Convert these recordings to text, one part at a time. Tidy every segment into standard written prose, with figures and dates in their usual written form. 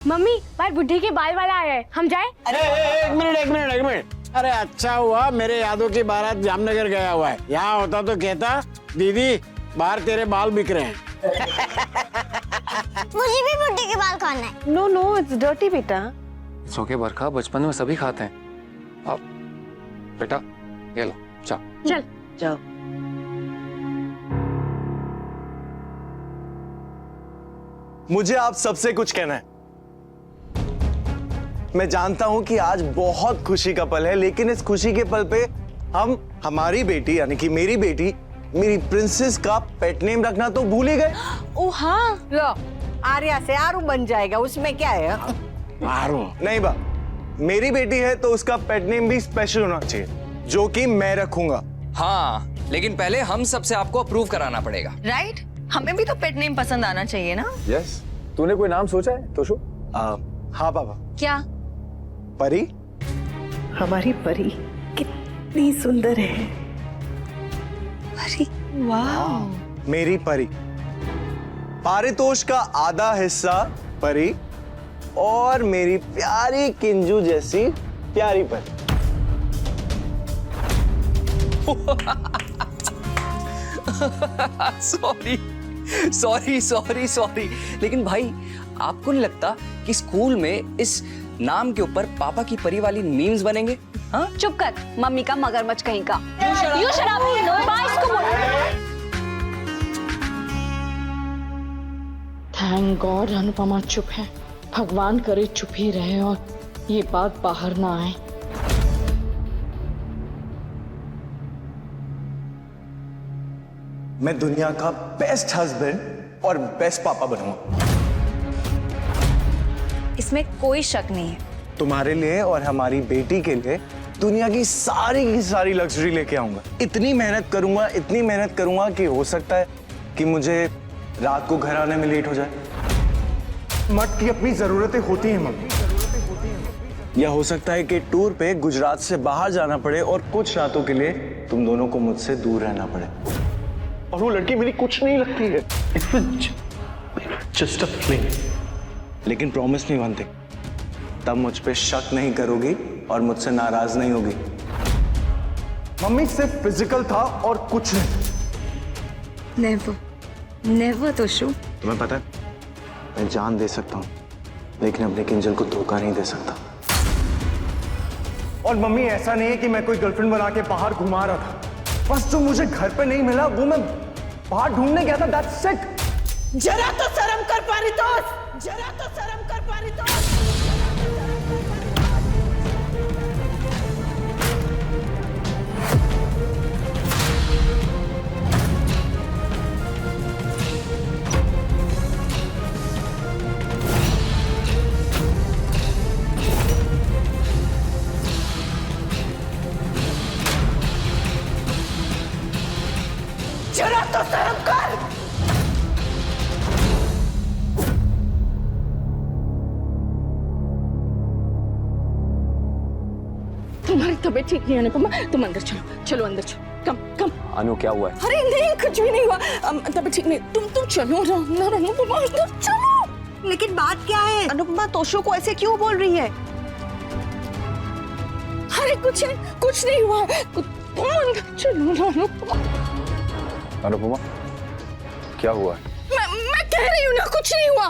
Mummy भाई बुढ़ी के बाल वाला आया है, हम जाए? एक मिनट। अरे अच्छा हुआ मेरे यादों की बारात जामनगर गया हुआ है। यहाँ होता तो कहता दीदी बाहर तेरे बाल बिक रहे हैं। मुझे भी बुड्ढे के बाल खाना है। नो नो इट्स डर्टी बेटा। इट्स ओके बरखा, बचपन में सभी खाते हैं। अब बेटा ये लो चाय। चल जाओ। मुझे आप सबसे कुछ कहना है। मैं जानता हूं कि आज बहुत खुशी का पल है, लेकिन इस खुशी के पल पे हम हमारी बेटी यानी कि मेरी बेटी मेरी प्रिंसेस का पेट नेम रखना तो भूल ही गए। ओ हाँ, लो आर्या से आरू बन जाएगा, उसमें क्या है? आरू नहीं बा, मेरी बेटी है तो उसका पेट नेम भी स्पेशल होना चाहिए, जो कि मैं रखूंगा। हाँ, लेकिन पहले हम सबसे आपको अप्रूव कराना पड़ेगा। राइट, हमें भी तो पेट नेम पसंद आना चाहिए ना। यस, तूने कोई नाम सोचा है तोशु? हाँ पापा। क्या? परी। हमारी परी कितनी सुंदर है। परी, वाह। मेरी परी। पारितोष का आधा हिस्सा परी और मेरी प्यारी किंजू जैसी प्यारी परी। सॉरी, लेकिन भाई आपको नहीं लगता कि स्कूल में इस नाम के ऊपर पापा की परी वाली मीम्स बनेंगे? हाँ, चुप कर, मम्मी का मगरमच्छ कहीं का। यू शराब थैंक गॉड अनुपमा चुप है। भगवान करे चुप ही रहे और ये बात बाहर ना आए। मैं दुनिया का बेस्ट हस्बैंड और बेस्ट पापा बनूंगा। इसमें कोई शक नहीं है। तुम्हारे लिए और हमारी बेटी के लिए दुनिया की सारी लग्जरी लेके आऊंगा। इतनी मेहनत करूंगा कि हो सकता है कि मुझे रात को घर आने में लेट हो जाए। मर्द की अपनी जरूरतें होती हैं मम्मी। या हो सकता है कि टूर पे गुजरात से बाहर जाना पड़े और कुछ रातों के लिए तुम दोनों को मुझसे दूर रहना पड़े। और वो लड़की मेरी कुछ नहीं लगती है। It was just a fling. लेकिन प्रॉमिस मी वन थिंग, तब मुझ पे शक नहीं करोगी और मुझसे नाराज नहीं होगी। मम्मी सिर्फ फिजिकल था और कुछ नहीं। नेवर तोशु। तुम्हें पता है, मैं जान दे सकता हूँ लेकिन अपने किंजल को धोखा नहीं दे सकता। और मम्मी ऐसा नहीं है कि मैं कोई गर्लफ्रेंड बना के बाहर घुमा रहा था। बस जो मुझे घर पे नहीं मिला वो मैं बाहर ढूंढने गया था। That's it. जरा तो शर्म कर पारितोष, जरा तो शर्म कर पारितोष। जरा तो शर्म कर। तुम्हारी तबीयत ठीक नहीं है अनुपमा, तुम अंदर चलो, चलो अंदर चलो। कम कम। अनु क्या हुआ है? अरे नहीं, कुछ भी नहीं हुआ। तबीयत ठीक नहीं। तुम चलो ना अनुपमा, अंदर चलो। लेकिन बात क्या है? अनुपमा तोशु को ऐसे क्यों बोल रही है? अरे कुछ नहीं हुआ। तुम अंदर चलो ना अनुपमा। अनुपमा क्या हुआ है? मैं कह रही हूँ ना, कुछ नहीं हुआ।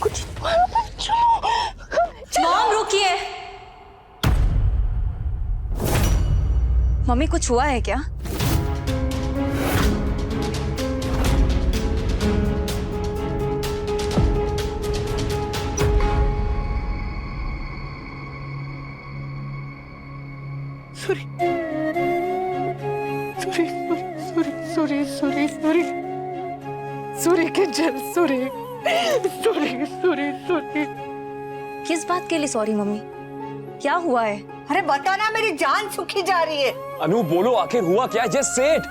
कुछ चलो। मॉम रुकिए। मम्मी कुछ हुआ है क्या? Sorry Kinjal, sorry. किस बात के लिए सॉरी मम्मी? क्या हुआ है? अरे बता ना, मेरी जान सूखी जा रही है। अनु बोलो आखिर हुआ क्या? Just say it.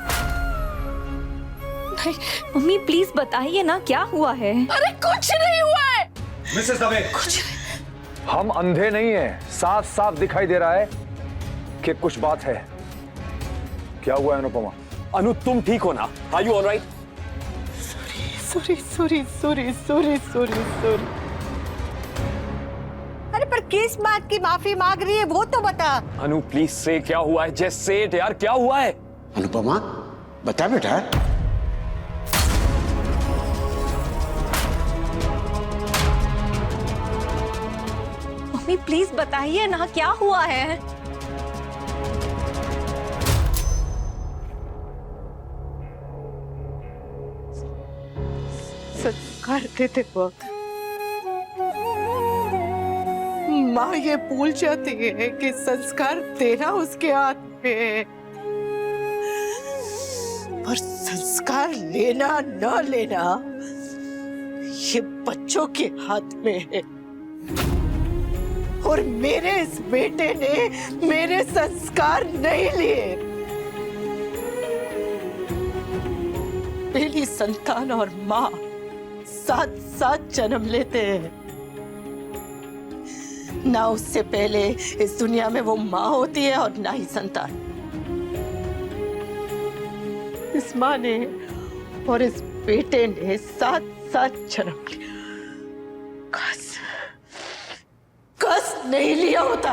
Mummy please बताइए ना, क्या हुआ है? अरे कुछ नहीं हुआ है। मिसेस दवे, हम अंधे नहीं हैं, साफ साफ दिखाई दे रहा है कि कुछ बात है। क्या हुआ है अनुपमा? अनु तुम ठीक हो ना? Are you alright? सॉरी। किस बात की माफी मांग रही है वो तो बता। अनु प्लीज से क्या हुआ है? जस्ट से इट यार, क्या हुआ है? अनुपमा बता बेटा। मम्मी प्लीज बताइए ना क्या हुआ है। संस्कार देते वक्त माँ ये भूल जाती है कि संस्कार देना उसके हाथ में है, पर संस्कार लेना न लेना ये बच्चों के हाथ में है। और मेरे इस बेटे ने मेरे संस्कार नहीं लिए। पहली संतान और माँ साथ साथ जन्म लेते हैं। ना उससे पहले इस दुनिया में वो माँ होती है और ना ही संतान। इस माँ ने और इस बेटे ने साथ साथ जन्म लिया। कस नहीं लिया होता।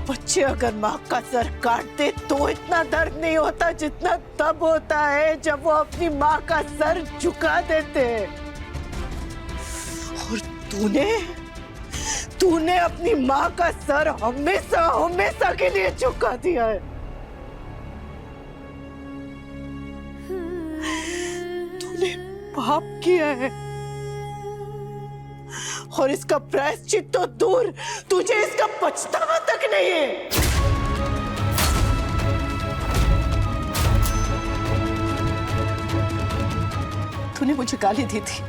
बच्चे अगर माँ का सर काटते तो इतना दर्द नहीं होता जितना तब होता है जब वो अपनी माँ का सर झुका देते। और तूने अपनी माँ का सर हमेशा हमेशा के लिए झुका दिया है। तूने पाप किया है और इसका प्रायश्चित तो दूर, तुझे इसका पछतावा तक नहीं है। तूने मुझे गाली दी थी,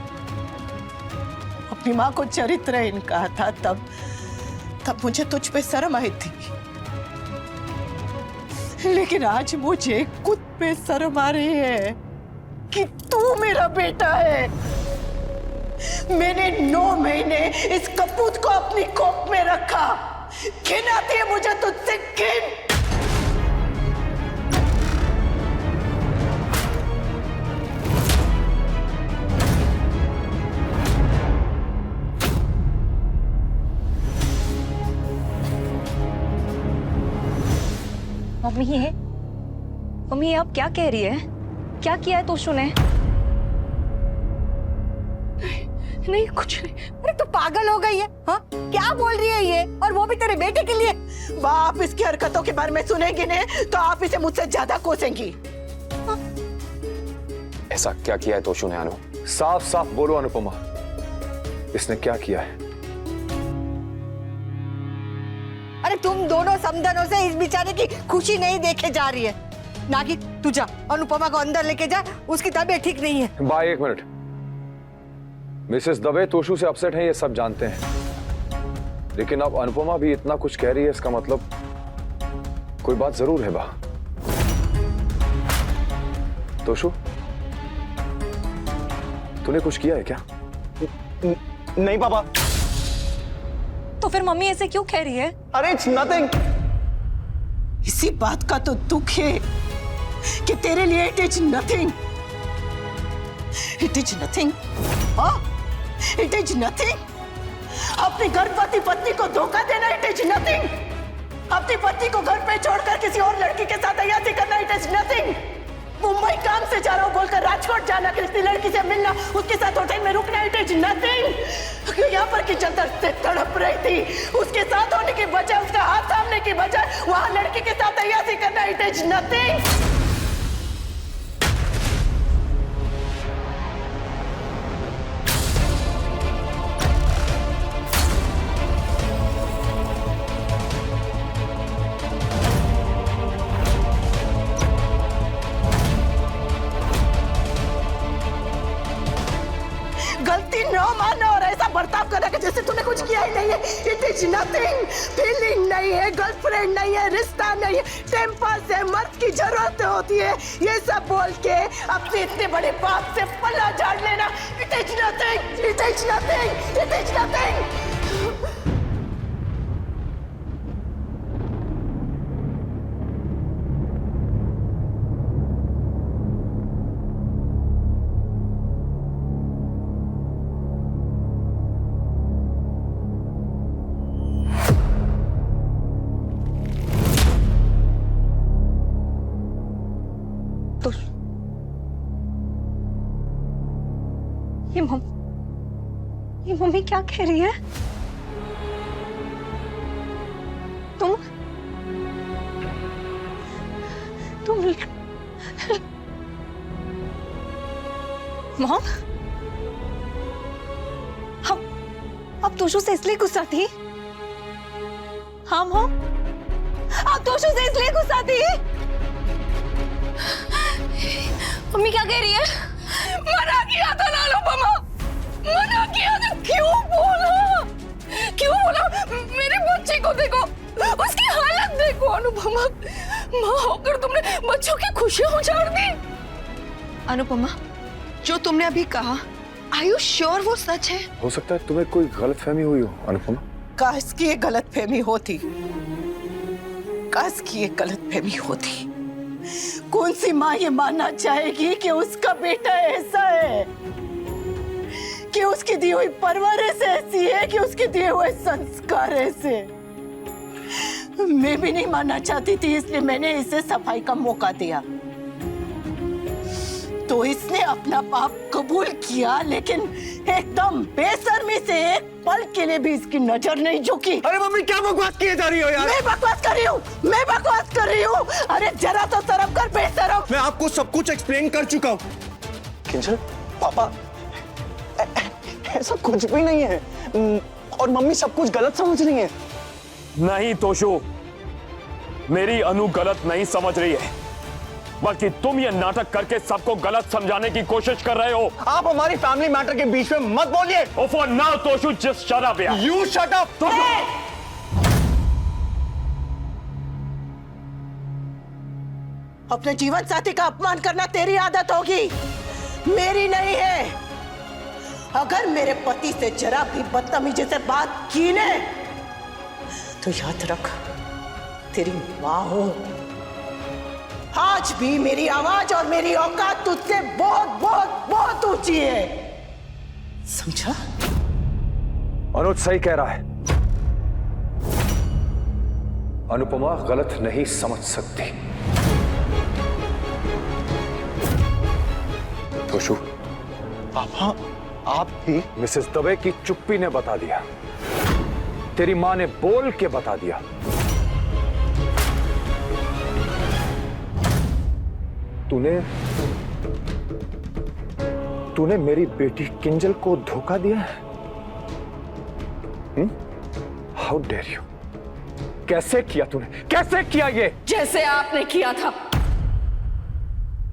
अपनी माँ को चरित्रहीन कहा था, तब मुझे तुझ पे शर्म आई थी। लेकिन आज मुझे खुद पे शर्म आ रही है कि तू मेरा बेटा है। मैंने 9 महीने इस कपूत को अपनी कोख में रखा। घिन आती है मुझे तुझसे, घिन। मम्मी ये अब क्या कह रही है? क्या किया है तोशु ने? नहीं कुछ नहीं। अरे तू पागल हो गई है? हाँ क्या बोल रही है ये? और वो भी तेरे बेटे के लिए? बाप इसकी हरकतों के बारे में सुनेंगी ने तो आप इसे मुझसे ज्यादा कोसेंगी। हाँ? ऐसा क्या किया है तोशु ने? अनु साफ साफ बोलो अनुपमा, इसने क्या किया है? अरे तुम दोनों समझनों से इस बेचारे की खुशी नहीं देखे जा रही है। नागी तू जा, अनुपमा को अंदर लेके जा, उसकी तबीयत ठीक नहीं है। भाई एक मिनट, मिसेस दवे तोशु से अपसेट हैं, ये सब जानते हैं, लेकिन अब अनुपमा भी इतना कुछ कह रही है, इसका मतलब कोई बात जरूर है बा। तोशु तूने कुछ किया है क्या? नहीं पापा। तो फिर मम्मी ऐसे क्यों कह रही है? अरे इट्स नथिंग। इसी बात का तो दुख है कि तेरे लिए it is nothing. It is nothing. It is nothing. अपनी गर्भवती पत्नी को धोखा देना इट इज नथिंग। अपनी पत्नी को घर पे छोड़कर किसी और लड़की के साथ अय्याशी करना इट इज नथिंग। मुंबई काम से जा रहा हूँ बोलकर राजकोट जाना, किसी लड़की से मिलना, उसके साथ होटल में रुकना इट इज नथिंग। यहाँ पर की चंदर से तड़प रही थी, उसके साथ होने की बजाय, उसका हाथ थामने की बजाय वहां लड़की के साथ अय्याशी करना इट इज नथिंग। गलती न मानना और ऐसा बर्ताव करना कि जैसे तूने कुछ किया ही नहीं है। It is nothing. फीलिंग नहीं है, गर्लफ्रेंड नहीं है, रिश्ता नहीं है, टेम्पर से मर्द की जरूरत होती है, ये सब बोल के अपने इतने बड़े बाप से पल्ला झाड़ लेना it is nothing. It is nothing. It is nothing. तो ये मम्मी क्या कह रही है? तुम मॉम, आप तोशु से इसलिए गुस्सा थी? हाँ मॉम, आप तोशु से इसलिए गुस्सा थी? मम्मी क्या कह रही है? मना किया था ना अनुपमा, मना किया था। क्यों बोला? मेरे बच्चे को देखो, उसकी हालत देखो अनुपमा। माँ होकर तुमने बच्चों की खुशियां उजाड़ दी। अनुपमा, जो तुमने अभी कहा, आर यू श्योर वो सच है? हो सकता है तुम्हें कोई गलतफहमी हुई हो अनुपमा। काश की ये गलतफहमी होती, काश की ये गलतफहमी होती। कौन सी माँ ये मानना चाहेगी कि उसका बेटा ऐसा है, कि उसकी दी हुई परवरिश ऐसी है, कि उसके दिए हुए संस्कार ऐसे। मैं भी नहीं मानना चाहती थी, इसलिए मैंने इसे सफाई का मौका दिया। तो इसने अपना पाप कबूल किया, लेकिन एकदम बेशर्मी से एक पल के लिए भी इसकी नजर नहीं झुकी। अरे मम्मी क्या बकवास किए जा रही हो यार? मैं बकवास कर रही हूँ। अरे जरा तो शर्म कर बेशरम। मैं आपको सब कुछ एक्सप्लेन कर चुका हूँ। किंजल, पापा ऐसा कुछ भी नहीं है, और मम्मी सब कुछ गलत समझ रही है। नहीं तोशु, मेरी अनु गलत नहीं समझ रही है, बल्कि तुम ये नाटक करके सबको गलत समझाने की कोशिश कर रहे हो। आप हमारी फैमिली मैटर के बीच में मत बोलिए। Oh, for now, Toshu, just shut up यार। You shut up। अपने जीवन साथी का अपमान करना तेरी आदत होगी, मेरी नहीं है। अगर मेरे पति से जरा भी बदतमीजी से बात की ने, तो याद रख, तेरी माँ हूं। आज भी मेरी आवाज और मेरी औकात तुझसे बहुत बहुत बहुत ऊंची है, समझा? अनुज सही कह रहा है। अनुपमा गलत नहीं समझ सकती। तोशु, पापा आप भी। मिसेस दवे की चुप्पी ने बता दिया, तेरी मां ने बोल के बता दिया। तूने मेरी बेटी किंजल को धोखा दिया है? How dare you? कैसे किया तूने? कैसे किया ये? जैसे आपने किया था।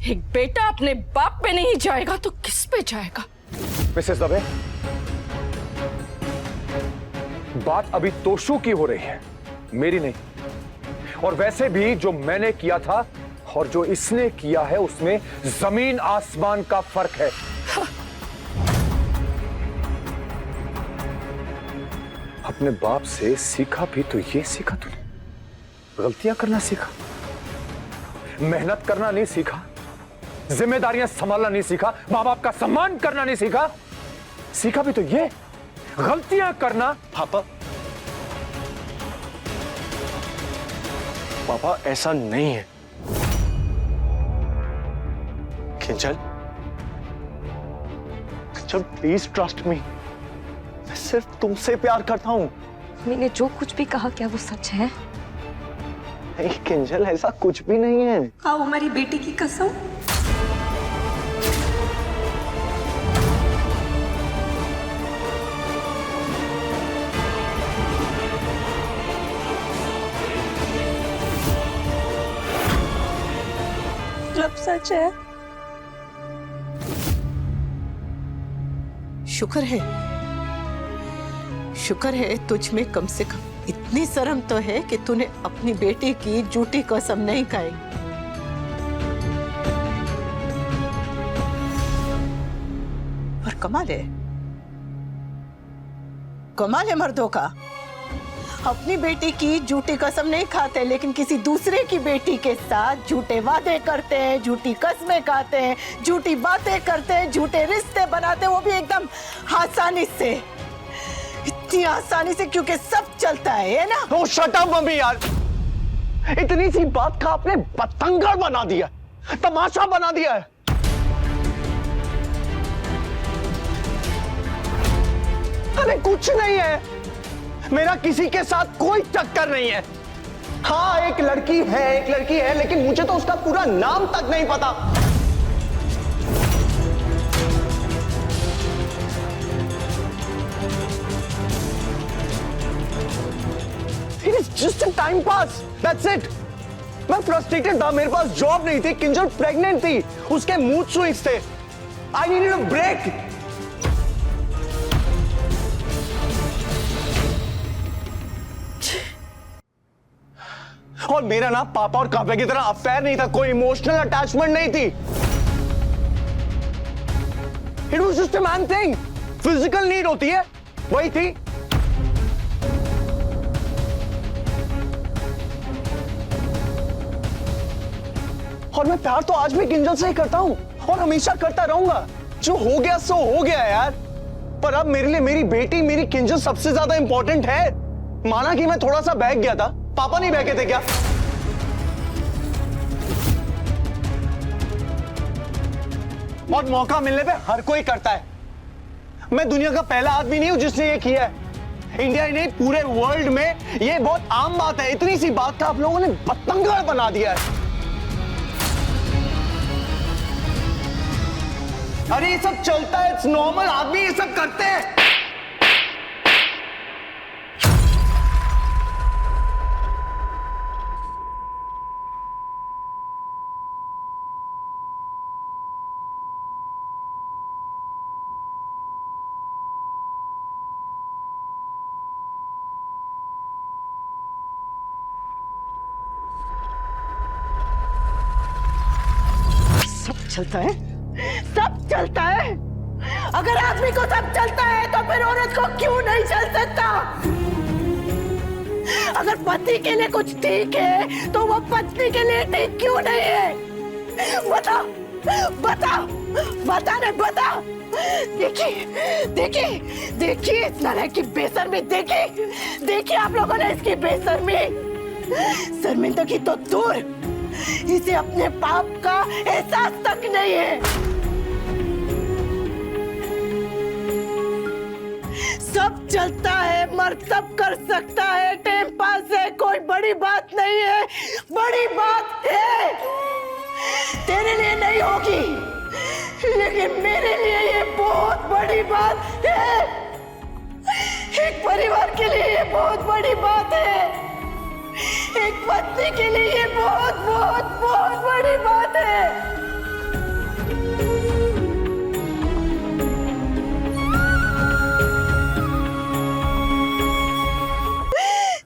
एक बेटा अपने बाप पे नहीं जाएगा तो किस पे जाएगा? मिसेस दवे, बात अभी तोशु की हो रही है, मेरी नहीं। और वैसे भी जो मैंने किया था और जो इसने किया है, उसमें जमीन आसमान का फर्क है। अपने बाप से सीखा भी तो ये सीखा तूने, गलतियां करना सीखा, मेहनत करना नहीं सीखा, जिम्मेदारियां संभालना नहीं सीखा, माँ बाप का सम्मान करना नहीं सीखा। सीखा भी तो ये, गलतियां करना। पापा ऐसा नहीं है। किंजल प्लीज ट्रस्ट मी, मैं सिर्फ तुमसे प्यार करता हूँ। मैंने जो कुछ भी कहा, क्या वो सच है? नहीं किंजल, ऐसा कुछ भी नहीं है। हाँ, वो हमारी बेटी की कसम। सब सच है। शुक्र है तुझ में कम से कम इतनी शर्म तो है कि तूने अपनी बेटी की झूठी कसम नहीं खाई। और कमाल है मर्दों का, अपनी बेटी की झूठी कसम नहीं खाते, लेकिन किसी दूसरे की बेटी के साथ झूठे वादे करते हैं, झूठी कसमें खाते हैं, झूठी बातें करते हैं, झूठे रिश्ते बनाते हैं, वो भी एकदम आसानी से, इतनी आसानी से, क्योंकि सब चलता है ना? शट अप मम्मी यार, इतनी सी बात का आपने बतंगड़ बना दिया। तमाशा बना दिया है। अरे कुछ नहीं है, मेरा किसी के साथ कोई चक्कर नहीं है। हाँ एक लड़की है, लेकिन मुझे तो उसका पूरा नाम तक नहीं पता। It is just a time pass. That's it. मैं फ्रस्ट्रेटेड था, मेरे पास जॉब नहीं थी, किंजल प्रेग्नेंट थी, उसके मूड स्विंग्स थे। I needed a break. और मेरा ना पापा और काव्या की तरह अफेयर नहीं था, कोई इमोशनल अटैचमेंट नहीं थी। It was just a man thing. Physical need होती है, वही थी। और मैं प्यार तो आज भी किंजल से ही करता हूं और हमेशा करता रहूंगा। जो हो गया सो हो गया यार। पर अब मेरे लिए मेरी बेटी, मेरी किंजल सबसे ज्यादा इंपॉर्टेंट है। माना कि मैं थोड़ा सा बहक गया था, पापा नहीं बहके थे क्या? और मौका मिलने पे हर कोई करता है। मैं दुनिया का पहला आदमी नहीं हूं जिसने ये किया है। इंडिया ही नहीं, पूरे वर्ल्ड में ये बहुत आम बात है। इतनी सी बात का आप लोगों ने बतंगड़ बना दिया है। अरे ये सब चलता है, इट्स नॉर्मल, आदमी ये सब करते हैं। सब चलता है, सब चलता है। अगर आदमी को सब चलता है तो फिर औरत को क्यों नहीं चल सकता? अगर पति के लिए कुछ ठीक है तो वो पत्नी के लिए ठीक क्यों नहीं है? बता बता बता रे बता। देखिए देखिए देखिए इस नालायक की बेशर्मी, देखिए देखिए आप लोगों ने इसकी बेशर्मी। शर्मिंदगी तो दूर, इसे अपने पाप का एहसास तक नहीं है। सब चलता है, मर्द सब कर सकता है, टाइम पास है, कोई बड़ी बात नहीं है। बड़ी बात है, तेरे लिए नहीं होगी लेकिन मेरे लिए ये बहुत बड़ी बात है। एक परिवार के लिए ये बहुत बड़ी बात है, एक पत्नी के लिए ये बहुत बहुत बहुत बड़ी बात है।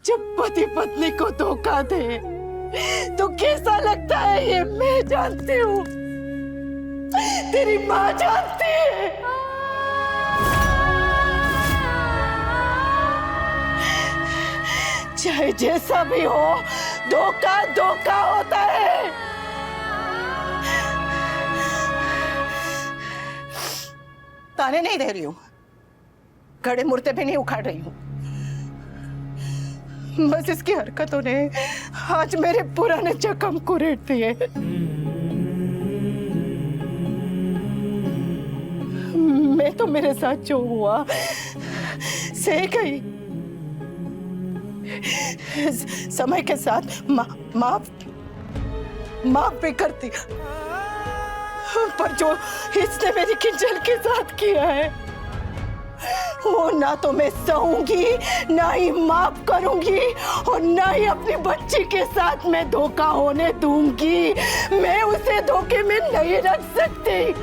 जब पति पत्नी को धोखा दे तो कैसा लगता है ये मैं जानती हूँ, तेरी माँ जानती है। चाहे जैसा भी हो, धोखा धोखा होता है। ताने नहीं दे रही हूं, खड़े मुर्दे भी नहीं उखाड़ रही हूं। बस इसकी हरकतों ने आज मेरे पुराने जख्म कुरेद दिए। मैं तो मेरे साथ जो हुआ सही गई, समय के साथ माफ भी करती, पर जो इसने मेरी किंजल के साथ किया है वो ना तो मैं सहूंगी, ना ही माफ करूंगी और ना ही अपनी बच्ची के साथ मैं धोखा होने दूंगी। मैं उसे धोखे में नहीं रख सकती।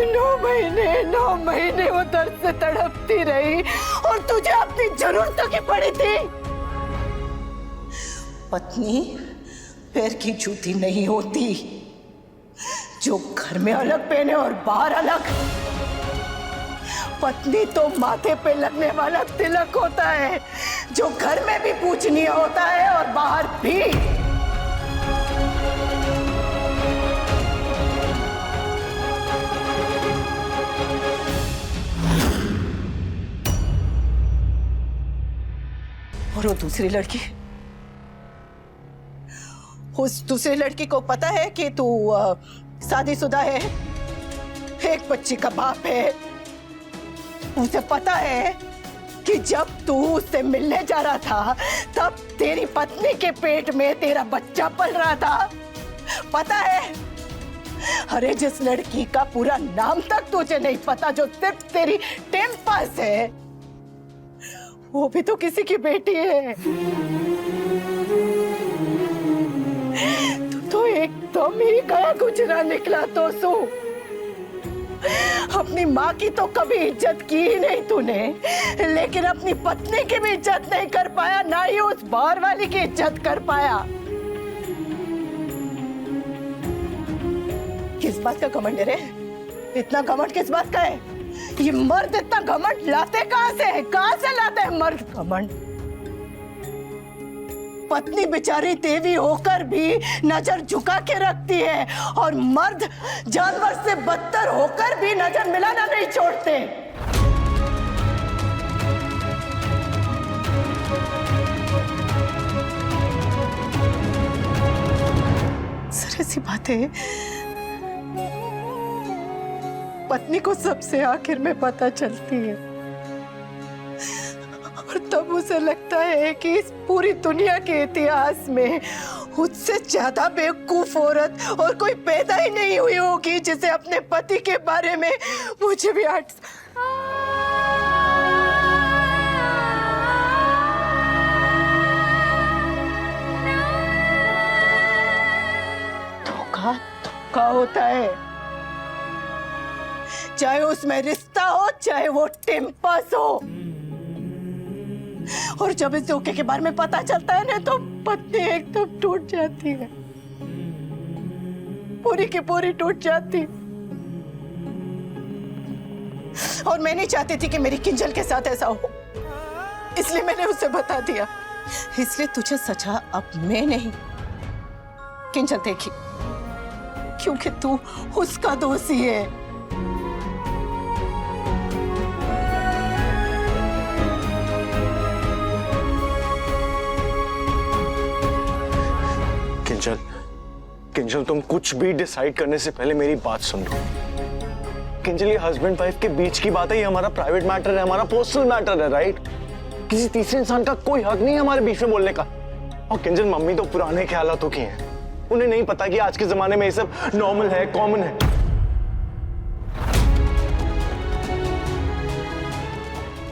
9 महीने वो दर्द से तड़पती रही और तुझे अपनी जरूरतों की पड़ी थी। पत्नी पैर की जूती नहीं होती, जो घर में अलग पहने और बाहर अलग। पत्नी तो माथे पे लगने वाला तिलक होता है, जो घर में भी पूजनीय होता है और बाहर भी। और वो दूसरी लड़की उस दूसरी लड़की को पता है कि तू शादीशुदा है, एक बच्ची का बाप है। उसे पता है कि जब तू उससे मिलने जा रहा था तब तेरी पत्नी के पेट में तेरा बच्चा पल रहा था। पता है? अरे जिस लड़की का पूरा नाम तक तुझे नहीं पता, जो सिर्फ तेरी टेम्पस है, वो भी तो किसी की बेटी है। तू तो एकदम ही गया गुजरा निकला तोसू। अपनी माँ की तो कभी इज्जत की ही नहीं तूने, लेकिन अपनी पत्नी की भी इज्जत नहीं कर पाया, ना ही उस बाहर वाली की इज्जत कर पाया। किस बात का घमंड है रे? इतना घमंड किस बात का है? ये मर्द इतना घमंड लाते कहाँ से है? कहाँ से लाते हैं मर्द घमंड? पत्नी बेचारी देवी होकर भी नजर झुका के रखती है, और मर्द जानवर से बदतर होकर भी नजर मिलाना नहीं छोड़ते। जरा सी बात है, पत्नी को सबसे आखिर में पता चलती है, और तब उसे लगता है कि इस पूरी दुनिया के इतिहास में उससे ज्यादा बेवकूफ औरत और कोई पैदा ही नहीं हुई होगी जिसे अपने पति के बारे में मुझे भी धोखा धोखा होता है, चाहे उसमें रिश्ता हो चाहे वो टेम्पस हो। और जब इस धोखे के बारे में पता चलता है ना, तो पत्नी एकदम टूट जाती है, पूरी की पूरी टूट जाती। और मैं नहीं चाहती थी कि मेरी किंजल के साथ ऐसा हो, इसलिए मैंने उसे बता दिया। इसलिए तुझे सजा अब मैं नहीं, किंजल देगी, क्योंकि तू उसका दोषी है। किंजल, किंजल तुम कुछ भी डिसाइड करने से पहले मेरी बात सुन लो। किंजल, ये हस्बैंड वाइफ के बीच की बात है, ये हमारा प्राइवेट मैटर है, हमारा पर्सनल मैटर है, राइट? किसी तीसरे इंसान का कोई हक नहीं है हमारे बीच में बोलने का। और किंजल, मम्मी तो पुराने ख्यालातों की हैं, उन्हें नहीं पता कि आज के जमाने में ये सब नॉर्मल है, कॉमन है।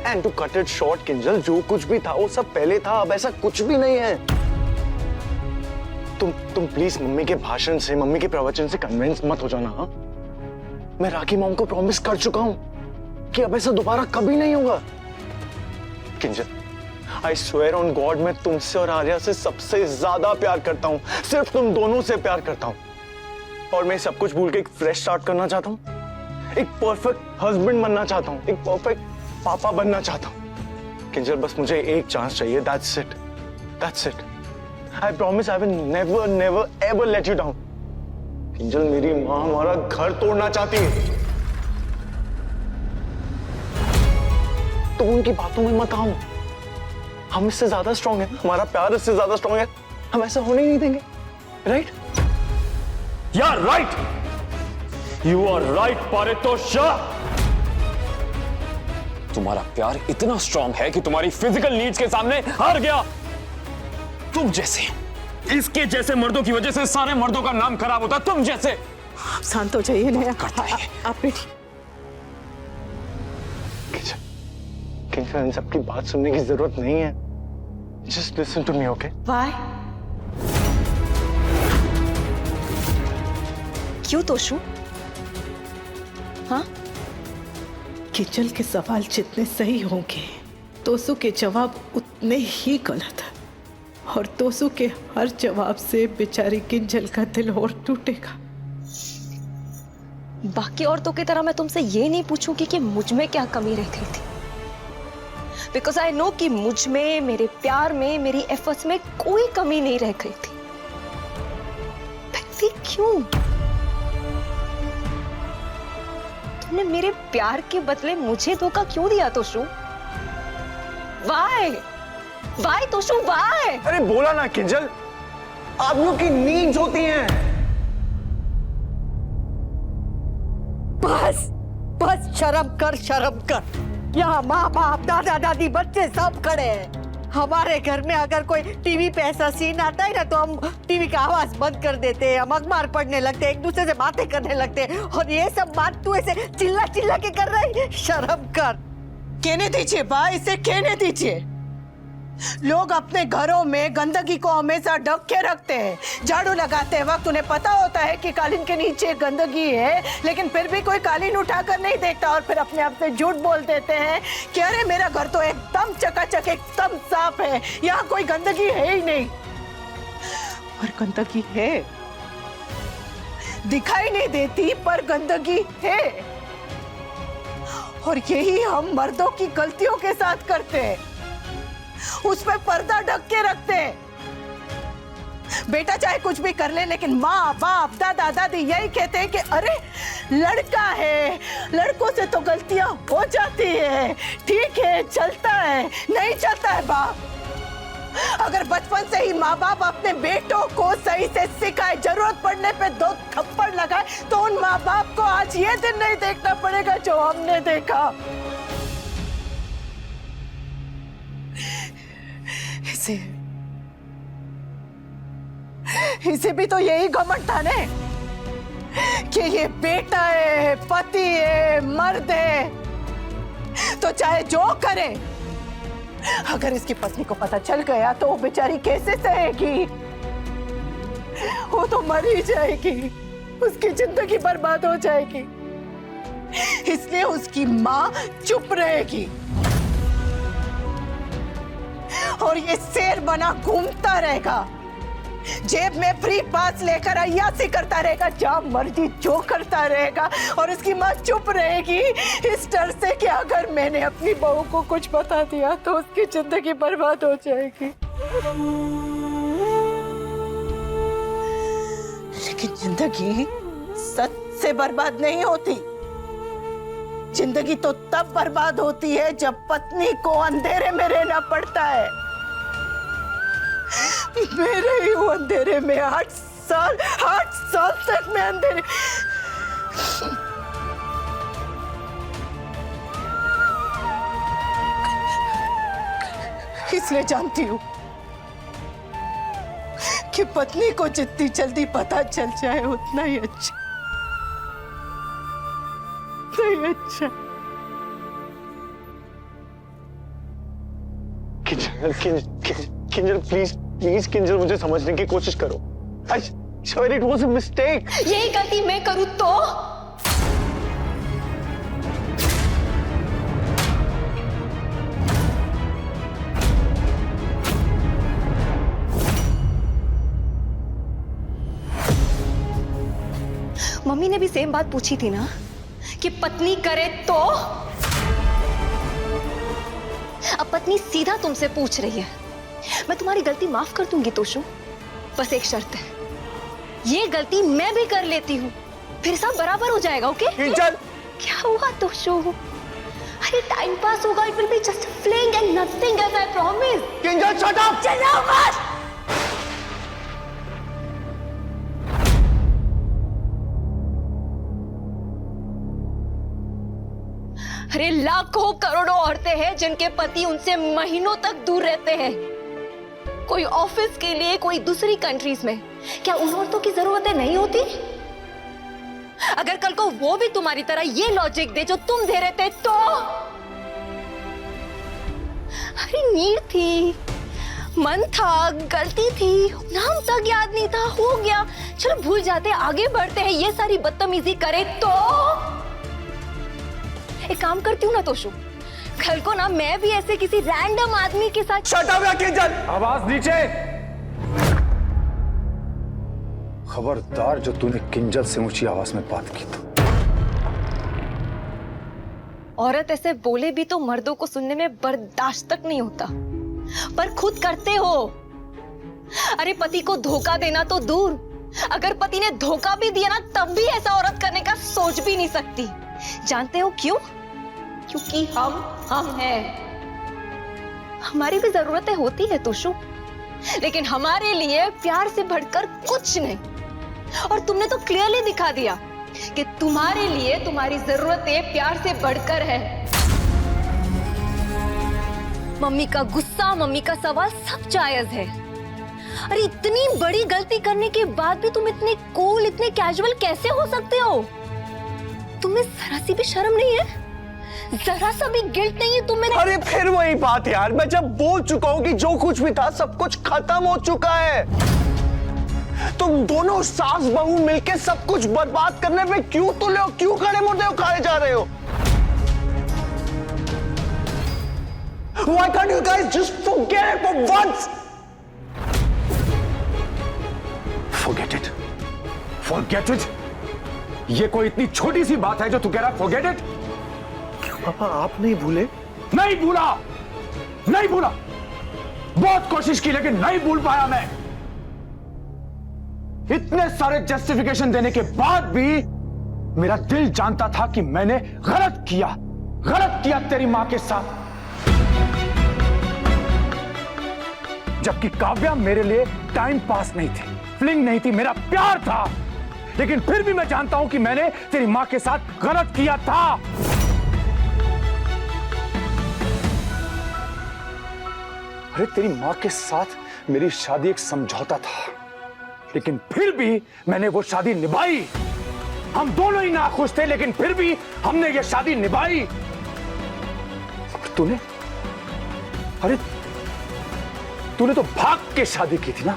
And to cut it short Kinjal, जो कुछ भी था वो सब पहले था, अब ऐसा कुछ भी नहीं है। तुम प्लीज मम्मी के भाषण से, मम्मी के प्रवचन से कन्विंस मत हो जाना। हाँ, मैं राखी मॉम को प्रॉमिस कर चुका हूं कि अब ऐसा दोबारा कभी नहीं होगा। Kinjal, I swear on God, मैं तुमसे और आर्या से सबसे ज्यादा प्यार करता हूं, सिर्फ तुम दोनों से प्यार करता हूं। और मैं सब कुछ भूल के एक फ्रेश स्टार्ट करना चाहता हूं, एक परफेक्ट हस्बैंड बनना चाहता हूं, एक परफेक्ट पापा बनना चाहता हूं। किंजल, बस मुझे एक चांस चाहिए, that's it, that's it. I promise I will never, never, ever let you down. Kinjal, मेरी माँ हमारा घर तोड़ना चाहती है, तो उनकी बातों में मत आओ। हम इससे ज्यादा स्ट्रॉन्ग है, हमारा प्यार इससे ज्यादा स्ट्रॉन्ग है, हम ऐसा होने ही नहीं देंगे, राइट? या राइट, यू आर राइट पारितोषा। तुम्हारा प्यार इतना स्ट्रॉन्ग है कि तुम्हारी फिजिकल नीड्स के सामने हार गया। तुम जैसे, इसके जैसे मर्दों की वजह से सारे मर्दों का नाम खराब होता, तुम जैसे। आप शांत हो जाइए ना, आप बैठिए। किंजल, इन सबकी बात सुनने की जरूरत नहीं है, just listen to me, okay? Why? क्यों तोशु? हाँ? किंजल के सवाल जितने सही होंगे, तोसु के जवाब उतने ही गलत है, और तोसु के हर जवाब से बेचारी किंजल का दिल और टूटेगा। बाकी औरतों की तरह मैं तुमसे ये नहीं पूछूंगी कि मुझ में क्या कमी रह गई थी, बिकॉज आई नो कि मुझ में, मेरे प्यार में, मेरी एफर्ट्स में कोई कमी नहीं रह गई थी। फिर क्यों तुमने मेरे प्यार के बदले मुझे धोखा क्यों दिया Toshu? Why? Why Toshu? Why? अरे बोला ना किंजल, आदमियों की नीड्स होती हैं। बस बस शर्म कर, शर्म कर। यहाँ माँ बाप, दादा दादी, बच्चे सब खड़े हैं। हमारे घर में अगर कोई टीवी पे ऐसा सीन आता है ना तो हम टीवी का आवाज बंद कर देते हैं, हम अखबार पढ़ने लगते हैं, एक दूसरे से बातें करने लगते हैं। और ये सब बात तू ऐसे चिल्ला चिल्ला के कर रही है? शर्म कर। कहने दीजिए बा, इसे कहने दीजिए। लोग अपने घरों में गंदगी को हमेशा ढक के रखते हैं। झाड़ू लगाते वक्त उन्हें पता होता है कि कालीन के नीचे गंदगी है, लेकिन फिर भी कोई कालीन उठाकर नहीं देखता और फिर अपने आप से झूठ बोल देते हैं कि अरे मेरा घर तो एकदम चकाचक, एकदम साफ है, यहाँ कोई गंदगी है ही नहीं। और गंदगी है, दिखाई नहीं देती पर गंदगी है। और यही हम मर्दों की गलतियों के साथ करते हैं, उस पे पर्दा ढक के रखते हैं। बेटा चाहे कुछ भी कर ले, लेकिन माँ बाप, दादा दादी यही कहते हैं कि अरे लड़का है, लड़कों से तो गलतियां हो जाती है, ठीक है चलता है, नहीं चलता है बाप। अगर बचपन से ही माँ बाप अपने बेटों को सही से सिखाए, जरूरत पड़ने पे 2 थप्पड़ लगाए, तो उन माँ बाप को आज ये दिन नहीं देखना पड़ेगा जो हमने देखा। इसे भी तो यही घमंड था ने कि ये बेटा है, पति है, मर्द है, तो चाहे जो करे। अगर इसकी पत्नी को पता चल गया तो वो बेचारी कैसे सहेगी? वो तो मर ही जाएगी, उसकी जिंदगी बर्बाद हो जाएगी। इसलिए उसकी माँ चुप रहेगी और ये शेर बना घूमता रहेगा, जेब में फ्री पास लेकर अय्यासी करता रहेगा, जहाँ मर्जी जो करता रहेगा। और उसकी माँ चुप रहेगी इस डर से कि अगर मैंने अपनी बहू को कुछ बता दिया तो उसकी जिंदगी बर्बाद हो जाएगी। लेकिन जिंदगी सच से बर्बाद नहीं होती। जिंदगी तो तब बर्बाद होती है जब पत्नी को अंधेरे में रहना पड़ता है। मेरे ही वो अंधेरे में 8 साल तक मैं अंधेरे। इसलिए जानती हूँ कि पत्नी को जितनी जल्दी पता चल जाए उतना ही अच्छा, नहीं अच्छा। किंजल प्लीज किंजल मुझे समझने की कोशिश करो। I swear it was a mistake। यही गलती मैं करूं तो? मम्मी ने भी सेम बात पूछी थी ना कि पत्नी करे तो? अब पत्नी सीधा तुमसे पूछ रही है। मैं तुम्हारी गलती माफ कर दूंगी तोशु, बस एक शर्त है, ये गलती मैं भी कर लेती हूँ, फिर सब बराबर हो जाएगा। ओके? किंजल क्या हुआ तोशु? अरे टाइम पास होगा, it will be just fling and nothing as I promise. Kinjal shut up. चलो बस। अरे लाखों करोड़ों औरतें हैं जिनके पति उनसे महीनों तक दूर रहते हैं, कोई ऑफिस के लिए, कोई दूसरी कंट्रीज में। क्या उन औरतों की जरूरतें नहीं होती? अगर कल को वो भी तुम्हारी तरह ये लॉजिक दे जो तुम दे रहे थे तो? अरे नीड थी, मन था, गलती थी, नाम तक याद नहीं था, हो गया, चलो भूल जाते, आगे बढ़ते हैं। ये सारी बदतमीजी करे तो? एक काम करती हूँ ना तोशु, कल को ना मैं भी ऐसे किसी रैंडम आदमी के साथ। शट अप या किंजल। आवाज नीचे। खबरदार जो तूने किंजल से ऊंची आवाज में बात की तो। औरत ऐसे बोले भी तो मर्दों को सुनने में बर्दाश्त तक नहीं होता, पर खुद करते हो। अरे पति को धोखा देना तो दूर, अगर पति ने धोखा भी दिया ना तब भी ऐसा औरत करने का सोच भी नहीं सकती। जानते हो क्यों? क्योंकि हम हैं। हमारी भी जरूरतें होती है तोशु, लेकिन हमारे लिए प्यार से बढ़कर कुछ नहीं। और तुमने तो क्लियरली दिखा दिया कि तुम्हारे लिए तुम्हारी जरूरतें प्यार से बढ़कर है। मम्मी का गुस्सा, मम्मी का सवाल सब जायज है। अरे इतनी बड़ी गलती करने के बाद भी तुम इतने कूल, इतने कैजुअल कैसे हो सकते हो? तुम्हें जरा सी भी शर्म नहीं है? जरा सा भी गिल्ट नहीं है तुम्हें? अरे फिर वही बात यार, मैं जब बोल चुका हूं कि जो कुछ भी था सब कुछ खत्म हो चुका है। तुम दोनों सास बहू मिलके सब कुछ बर्बाद करने पे क्यों तुले हो? क्यों खड़े मुर्दे उखाड़े जा रहे हो? Why can't you guys just forget it for once? Forget it. Forget it. ये कोई इतनी छोटी सी बात है जो तू कह रहा forget it? क्यों पापा आप नहीं भूले? नहीं भूला, नहीं भूला। बहुत कोशिश की लेकिन नहीं भूल पाया मैं। इतने सारे जस्टिफिकेशन देने के बाद भी मेरा दिल जानता था कि मैंने गलत किया तेरी मां के साथ। जबकि काव्या मेरे लिए टाइम पास नहीं थी, फ्लिंग नहीं थी, मेरा प्यार था। लेकिन फिर भी मैं जानता हूं कि मैंने तेरी मां के साथ गलत किया था। अरे तेरी मां के साथ मेरी शादी एक समझौता था, लेकिन फिर भी मैंने वो शादी निभाई। हम दोनों ही नाखुश थे लेकिन फिर भी हमने ये शादी निभाई। तूने तो भाग के शादी की थी ना,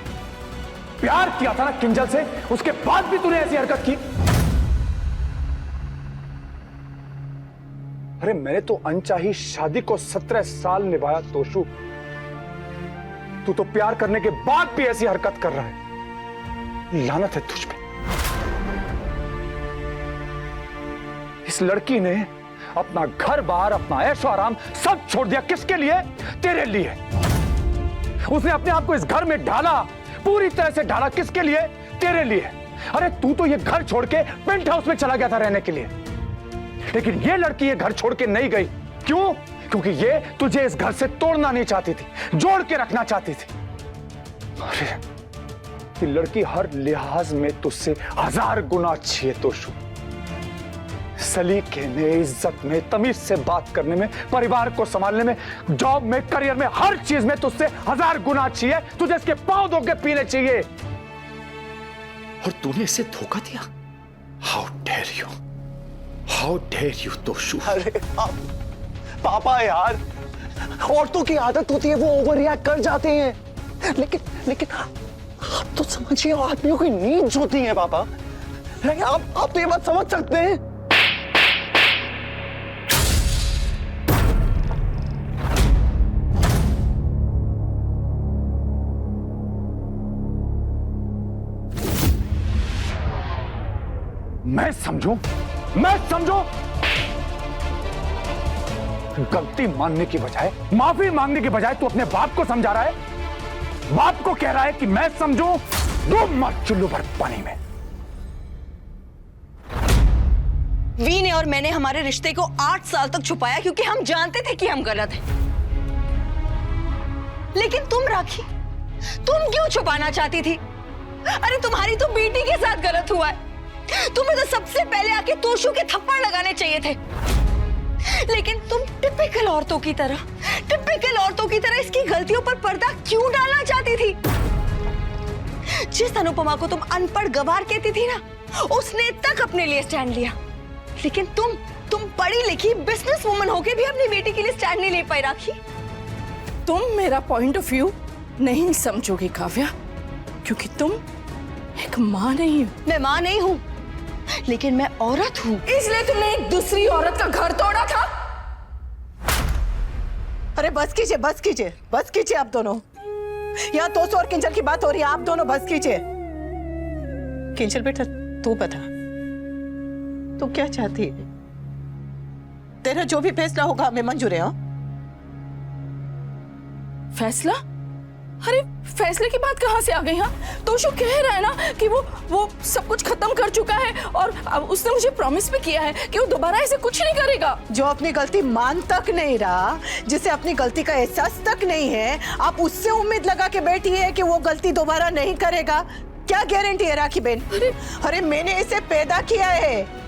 प्यार किया था ना किंजल से, उसके बाद भी तूने ऐसी हरकत की। अरे मैंने तो अनचाही शादी को 17 साल निभाया तोशु, तू तो प्यार करने के बाद भी ऐसी हरकत कर रहा है। लानत है तुझ पे। इस लड़की ने अपना घर बार, अपना ऐशो आराम सब छोड़ दिया। किसके लिए? तेरे लिए। उसने अपने आप को इस घर में ढाला, पूरी तरह से ढाला। किसके लिए? तेरे लिए। अरे तू तो ये घर छोड़ के पेंट हाउस में चला गया था रहने के लिए, लेकिन ये लड़की ये घर छोड़ के नहीं गई। क्यों? क्योंकि ये तुझे इस घर से तोड़ना नहीं चाहती थी, जोड़ के रखना चाहती थी। अरे ये लड़की हर लिहाज में तुझसे 1000 गुना अच्छी है तोशु। सलीके में, इज्जत में, तमीज से बात करने में, परिवार को संभालने में, जॉब में, करियर में, हर चीज में तुझसे 1000 गुना अच्छी है। तुझे इसके पांव धो के पीने चाहिए। और तूने इसे धोखा दिया। How dare you Toshu. अरे पापा यार, औरतों की आदत होती है, वो ओवर रिएक्ट कर जाते हैं। लेकिन आप तो समझिए, आदमियों की नीड्स होती है पापा। आप तो ये बात समझ सकते हैं। मैं समझूं? गलती मानने की बजाय, माफी मांगने की बजाय तू अपने बाप को समझा रहा है। बाप को कह रहा है कि मैं समझूं। डूब मत चुल्लू भर पानी में। वी ने और मैंने हमारे रिश्ते को 8 साल तक छुपाया क्योंकि हम जानते थे कि हम गलत हैं। लेकिन तुम राखी, तुम क्यों छुपाना चाहती थी? अरे तुम्हारी तो बेटी के साथ गलत हुआ है। तुम्हें तो सबसे पहले आके तोशु के थप्पड़ लगाने चाहिए थे। लेकिन तुम टिपिकल औरतों की तरह इसकी गलतियों पर पर्दा क्यों डालना चाहती थी? जिस अनुपमा को तुम अनपढ़ गवार कहती थी ना, उसने तक अपने लिए स्टैंड लिया। लेकिन तुम पढ़ी लिखी बिजनेस वुमन होके भी अपनी बेटी के लिए स्टैंड नहीं ले पाई राखी। तुम मेरा पॉइंट ऑफ व्यू नहीं समझोगी काव्या, क्योंकि तुम एक माँ नहीं हो। मैं माँ नहीं हूँ, लेकिन मैं औरत हूँ। इसलिए तुमने एक दूसरी औरत का घर तोड़ा था। अरे बस कीजिए आप दोनों। यहाँ तोशु और किंजल की बात हो रही है, आप दोनों बस कीजिए। किंजल बेटा, तू बता, तू क्या चाहती है? तेरा जो भी फैसला होगा हमें मंजूर है। हाँ? फैसला? अरे फैसले की बात कहाँ से आ गई? हाँ, तोशु कह रहा है ना कि वो सब कुछ खत्म कर चुका है और अब उसने मुझे प्रॉमिस भी किया है कि वो दोबारा ऐसे कुछ नहीं करेगा। जो अपनी गलती मान तक नहीं रहा, जिसे अपनी गलती का एहसास तक नहीं है, आप उससे उम्मीद लगा के बैठी है कि वो गलती दोबारा नहीं करेगा। क्या गारंटी है राखी बहन? अरे मैंने इसे पैदा किया है,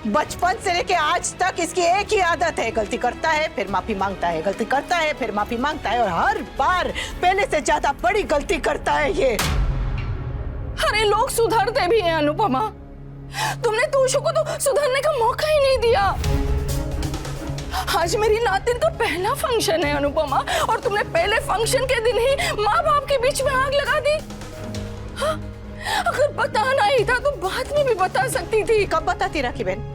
बचपन से लेके आज तक इसकी एक ही आदत है, गलती करता है फिर माफी मांगता है, गलती करता है फिर माफी मांगता है, और हर बार पहले से ज्यादा बड़ी गलती करता है ये। अरे लोग सुधरते भी हैं अनुपमा, तुमने तोशु को तो सुधरने का मौका ही नहीं दिया। आज मेरी नातिन का पहला फंक्शन है अनुपमा, और तुमने पहले फंक्शन के दिन ही माँ बाप के बीच में आग लगा दी। हाँ? अगर बताना ही था तो बाद में भी बता सकती थी। कब बताती राखी बहन?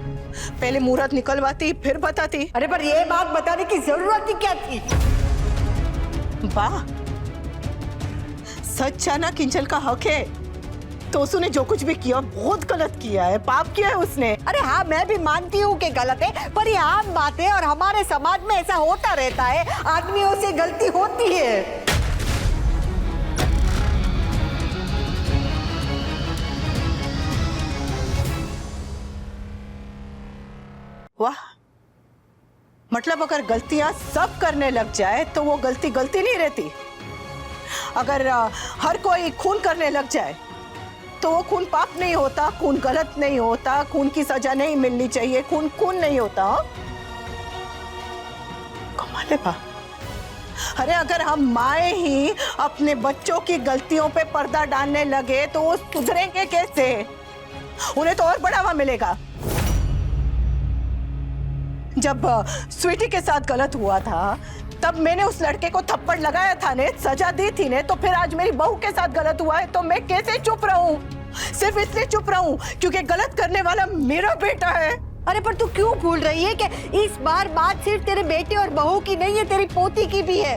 पहले मुहूर्त निकलवाती फिर बताती। अरे पर ये बात बताने की जरूरत ही क्या थी? वाह, सच जाना किंजल का हक है। तो उसने जो कुछ भी किया बहुत गलत किया है, पाप किया है उसने। अरे हाँ, मैं भी मानती हूँ कि गलत है, पर ये आम बात है और हमारे समाज में ऐसा होता रहता है, आदमियों से गलती होती है। वाह, मतलब अगर गलतियां सब करने लग जाए तो वो गलती गलती नहीं रहती। अगर हर कोई खून करने लग जाए तो वो खून पाप नहीं होता, खून गलत नहीं होता, खून की सजा नहीं मिलनी चाहिए, खून खून नहीं होता। कमाल है बा। अरे अगर हम माए ही अपने बच्चों की गलतियों पे पर्दा डालने लगे तो वो सुधरेंगे कैसे? उन्हें तो और बढ़ावा मिलेगा। जब स्वीटी के साथ गलत हुआ था तब मैंने उस लड़के को थप्पड़ लगाया था ने, सजा दी थी ने, तो फिर आज मेरी बहू के साथ गलत हुआ है तो मैं कैसे चुप रहूं? सिर्फ इसलिए चुप रहूं क्योंकि गलत करने वाला मेरा बेटा है। अरे पर तू क्यों भूल रही है कि इस बार बात सिर्फ तेरे बेटे और बहू की नहीं है, तेरी पोती की भी है।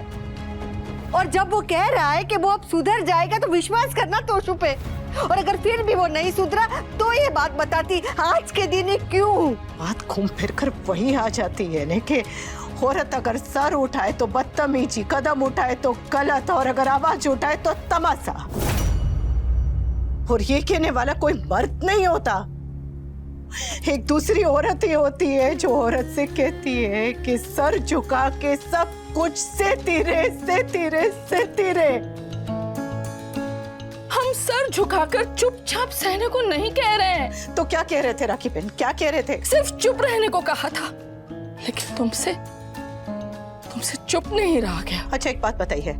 और जब वो कह रहा है कि वो अब सुधर जाएगा तो विश्वास करना तोशु पे, और अगर फिर भी वो नहीं सुधरा तो ये बात बताती आज के दिन ही क्यों? बात घूम फिर कर वही आ जाती है ने कि औरत अगर सर उठाए तो बदतमीजी, कदम उठाए तो गलत, और अगर आवाज उठाए तो तमाशा। और ये कहने वाला कोई मर्द नहीं होता, एक दूसरी औरत ही होती है जो औरत से कहती है कि सर झुका के सब कुछ सहती रहे, सहती रहे, सहती रहे। हम सर झुकाकर चुपचाप सहने को नहीं कह रहे हैं। तो क्या कह रहे थे राखी बहन, क्या कह रहे थे? सिर्फ चुप रहने को कहा था, लेकिन तुमसे चुप नहीं रहा गया। अच्छा एक बात बताइए,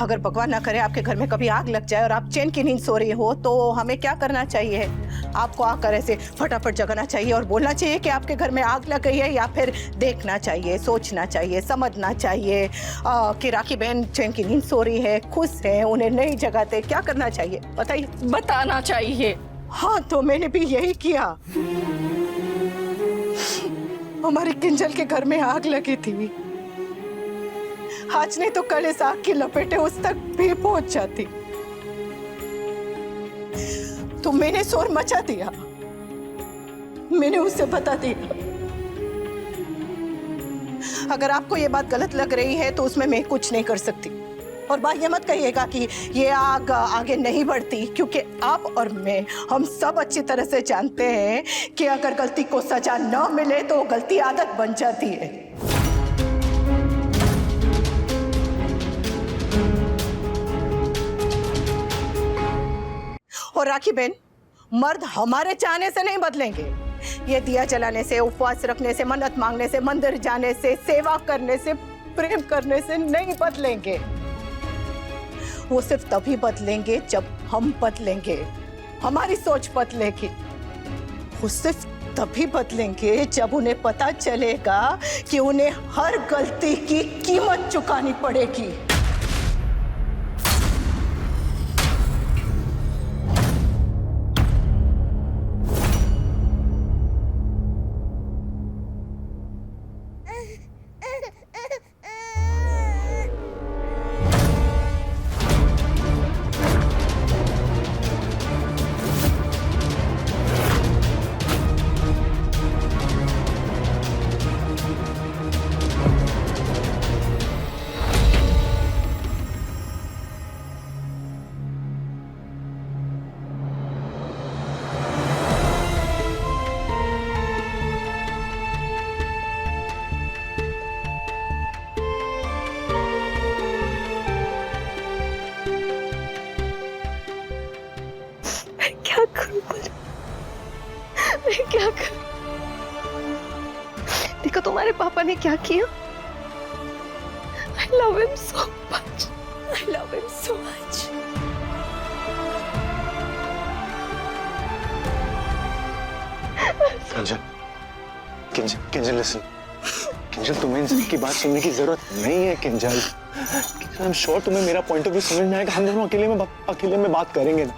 अगर भगवान ना करे आपके घर में कभी आग लग जाए और आप चैन की नींद सो रही हो तो हमें क्या करना चाहिए? आपको आकर ऐसे फटाफट जगाना चाहिए और बोलना चाहिए कि आपके घर में आग लग गई है, या फिर देखना चाहिए, सोचना चाहिए, समझना चाहिए कि राखी बहन चैन की नींद सो रही है, खुश है, उन्हें नहीं जगाते? क्या करना चाहिए बताइए? बताना चाहिए। हाँ, तो मैंने भी यही किया। हमारी किंजल के घर में आग लगी थी, आज नहीं तो कल इस आग की लपेटें उस तक भी पहुंच जाती। तो मैंने शोर मचा दिया, मैंने उसे बता दिया। अगर आपको ये बात गलत लग रही है तो उसमें मैं कुछ नहीं कर सकती। और बात ये मत कहिएगा कि ये आग आगे नहीं बढ़ती, क्योंकि आप और मैं, हम सब अच्छी तरह से जानते हैं कि अगर गलती को सजा न मिले तो गलती आदत बन जाती है। और राखी बहन, मर्द हमारे चाहने से नहीं बदलेंगे, ये दिया जलाने से, उपवास रखने से, मन्नत मांगने से, मंदिर जाने से, सेवा करने से, प्रेम करने से नहीं बदलेंगे। वो सिर्फ तभी बदलेंगे जब हम बदलेंगे, हमारी सोच बदलेगी। वो सिर्फ तभी बदलेंगे जब उन्हें पता चलेगा कि उन्हें हर गलती की कीमत चुकानी पड़ेगी। मैं क्या कर, देखो तुम्हारे पापा ने क्या किया। I love him so much. I love him so much. Kinjal, Kinjal, Kinjal listen. Kinjal तुम्हें इन सबकी बात सुनने की जरूरत नहीं है किंजल। आई एम श्योर तुम्हें मेरा पॉइंट ऑफ व्यू समझ में आएगा। हम दोनों अकेले में बात करेंगे ना।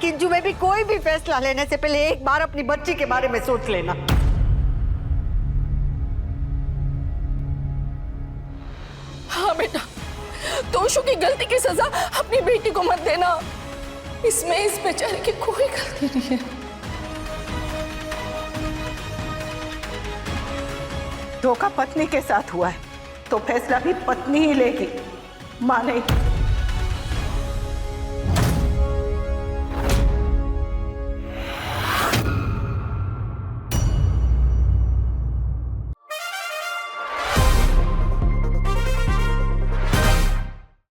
किंजू में भी कोई भी फैसला लेने से पहले एक बार अपनी बच्ची के बारे में सोच लेना। हाँ बेटा, तोशु की गलती की सजा अपनी बेटी को मत देना। इसमें इस बेचारे की कोई गलती नहीं है। धोखा पत्नी के साथ हुआ है तो फैसला भी पत्नी ही लेगी, माँ नहीं।